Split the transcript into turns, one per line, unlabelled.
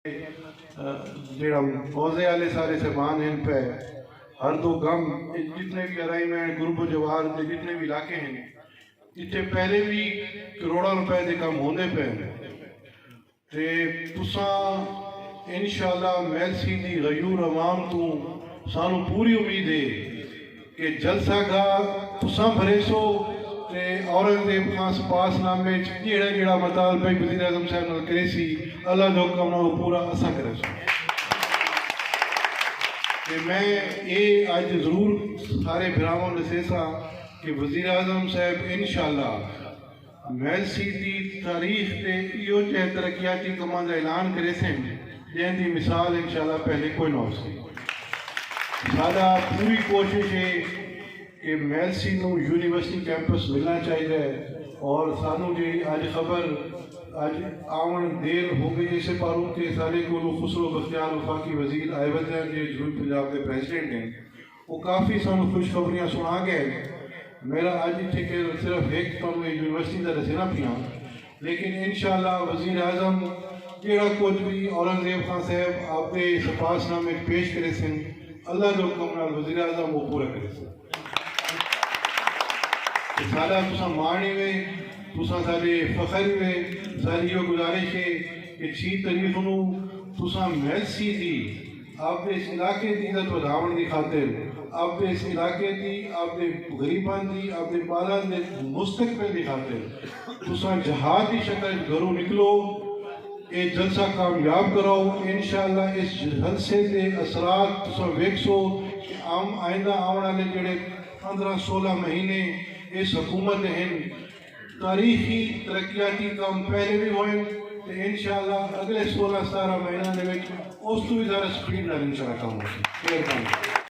جڑا موضے والے سارے سامان ہیں پہ ہر دو گم جتنے بھی ارائی میں گروپ و جوار دے جتنے بھی علاقے ہیں اتنے پہلے بھی کروڑا روپے دے کام ہوندے پہ تے تساں انشاءاللہ میلسی دی غیور عوام تو سانو پوری امید ہے کہ جلسہ گا تساں بھریسو تے اورنگزیب خان سپاس نامے جیڑا مطالبہ وزیر اعظم صاحب نال کرے سی اللہ جو حکم نال پورا اساں کرے سو کہ میں یہ آج ضرور سارے بھراواں دسے سا کہ وزیر اعظم صاحب انشاءاللہ میلسی دی تاریخ تے ایو جے ترقیاتی کمان دا اعلان کرے سن جن دی مثال انشاءاللہ پہلے کوئی نہ ہو سی سارا پوری کوشش ہے کہ میلسی نو یونیورسٹی کیمپس ملنا چاہیے اور سانو جی آج خبر آج آون دیر ہو گئی اسے پاروں کہ سارے کو خسرو بختیار وفاقی وزیر آئے وزیر ہیں جو جنوبی پنجاب کے پریزیڈنٹ ہیں وہ کافی سانو خوش خبریاں سنا گئے میرا آج تھے کہ صرف ایک سانو یونیورسٹی کا رسینا پیا لیکن انشاءاللہ وزیر اعظم جیڑا کچھ بھی اورنگزیب خان صاحب آپ نے سپاس نامے پیش کرے سن اللہ جو حکم نال وزیر اعظم وہ پورا کرے سن سارا تساں مانی میں تساں سارے فخر میں ساری یہ گزارش ہے کہ 6 تاریخ نو تساں میلسی دی آپ نے اس علاقے دی عزت ودھاون دی خاطر آپ نے اس علاقے دی آپ نے غریبان دی آپ نے بالان دے مستقبل دی خاطر تساں جہاد دی شکل گھروں نکلو یہ جلسہ کامیاب کراؤ انشاءاللہ اس جلسے دے اثرات تساں ویکسو کہ آئندہ آنے والے جڑے 15-16 مہینے اس حکومت ہیں تاریخی ترقیاتی کام پہلے بھی ہوئے تو انشاءاللہ اگلے 16-17 مہینہ دے وچ اس تو بھی زیادہ سپیڈ نال انشاءاللہ کام ہوگی